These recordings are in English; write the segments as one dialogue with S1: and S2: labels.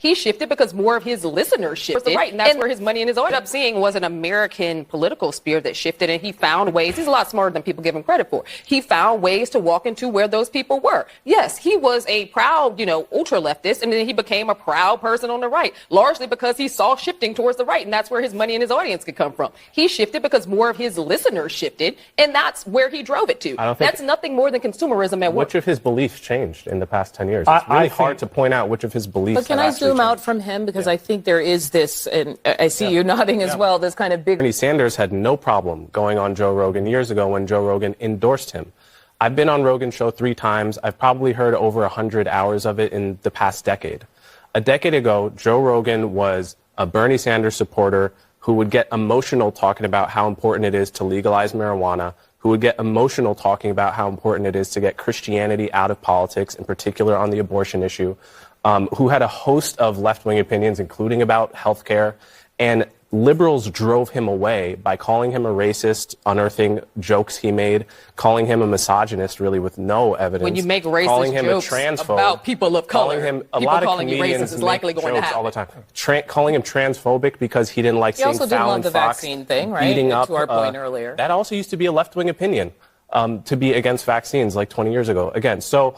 S1: He shifted because more of his listeners shifted. Right, and that's where his money and his audience ended up seeing was an American political sphere that shifted, and he found ways. He's a lot smarter than people give him credit for. He found ways to walk into where those people were. Yes, he was a proud, ultra leftist, and then he became a proud person on the right, largely because he saw shifting towards the right, and that's where his money and his audience could come from. He shifted because more of his listeners shifted, and that's where he drove it to. That's nothing more than consumerism at work.
S2: Which of his beliefs changed in the past 10 years? It's really hard to point out which of his beliefs.
S3: But can I zoom out from him? Because I think there is this, and I see you nodding as well, this kind of big...
S2: Bernie Sanders had no problem going on Joe Rogan years ago when Joe Rogan endorsed him. I've been on Rogan's show 3 times. I've probably heard over 100 hours of it in the past decade. A decade ago, Joe Rogan was a Bernie Sanders supporter who would get emotional talking about how important it is to legalize marijuana, who would get emotional talking about how important it is to get Christianity out of politics, in particular on the abortion issue, who had a host of left-wing opinions, including about healthcare, and liberals drove him away by calling him a racist, unearthing jokes he made, calling him a misogynist, really with no evidence.
S1: When you make racist
S2: calling him
S1: jokes
S2: a transphobe,
S1: about people of color,
S2: calling him, a
S1: people
S2: lot of
S1: calling you
S2: comedians
S1: racist is likely going to
S2: jokes
S1: happen.
S2: all the time. Calling him transphobic because he didn't like
S3: He
S2: seeing
S3: also didn't
S2: Fallon
S3: love the
S2: Fox
S3: vaccine thing, right?
S2: beating up,
S3: to our point earlier.
S2: That also used to be a left-wing opinion, to be against vaccines like 20 years ago. Again, so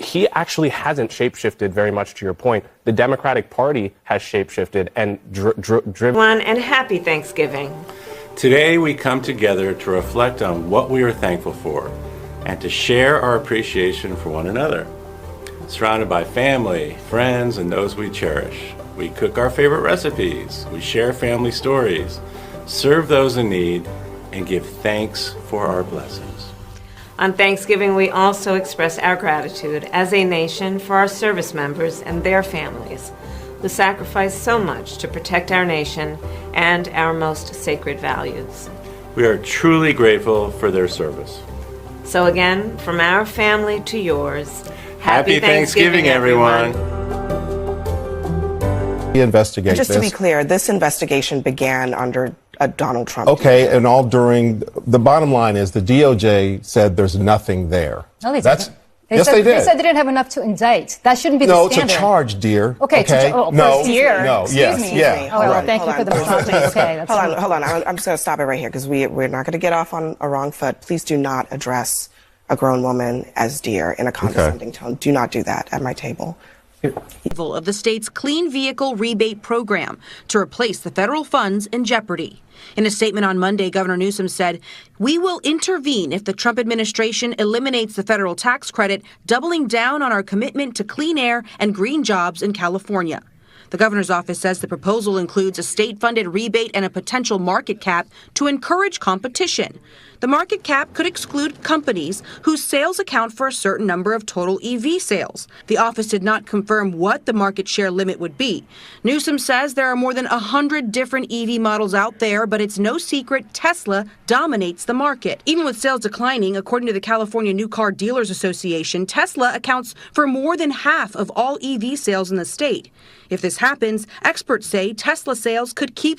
S2: he actually hasn't shapeshifted very much, to your point. The Democratic Party has shapeshifted and driven.
S4: And happy Thanksgiving.
S5: Today we come together to reflect on what we are thankful for and to share our appreciation for one another. Surrounded by family, friends, and those we cherish, we cook our favorite recipes, we share family stories, serve those in need, and give thanks for our blessings.
S4: On Thanksgiving, we also express our gratitude as a nation for our service members and their families who sacrifice so much to protect our nation and our most sacred values.
S5: We are truly grateful for their service.
S4: So again, from our family to yours,
S5: Happy Thanksgiving, everyone.
S6: Investigate
S7: Just
S6: this.
S7: to be clear, this investigation began under Donald Trump.
S6: Okay, and all during, the bottom line is the DOJ said there's nothing there.
S8: No, they
S6: That's,
S8: didn't.
S6: yes,
S8: said,
S6: they did.
S8: They said they didn't have enough to indict. That shouldn't be the
S6: No,
S8: standard.
S6: it's a charge, dear.
S8: Okay,
S6: no,
S8: dear.
S6: no, yes,
S8: Excuse me.
S6: yeah.
S8: Oh, well,
S6: right.
S8: thank you for the apology. Okay, that's
S7: Hold on. I'm just going to stop it right here because we're not going to get off on a wrong foot. Please do not address a grown woman as dear in a condescending tone. Do not do that at my table.
S9: Of the state's clean vehicle rebate program to replace the federal funds in jeopardy. In a statement on Monday, Governor Newsom said, "We will intervene if the Trump administration eliminates the federal tax credit, doubling down on our commitment to clean air and green jobs in California." The governor's office says the proposal includes a state-funded rebate and a potential market cap to encourage competition. The market cap could exclude companies whose sales account for a certain number of total EV sales. The office did not confirm what the market share limit would be. Newsom says there are more than 100 different EV models out there, but it's no secret Tesla dominates the market. Even with sales declining, according to the California New Car Dealers Association, Tesla accounts for more than half of all EV sales in the state. If this happens, experts say Tesla sales could keep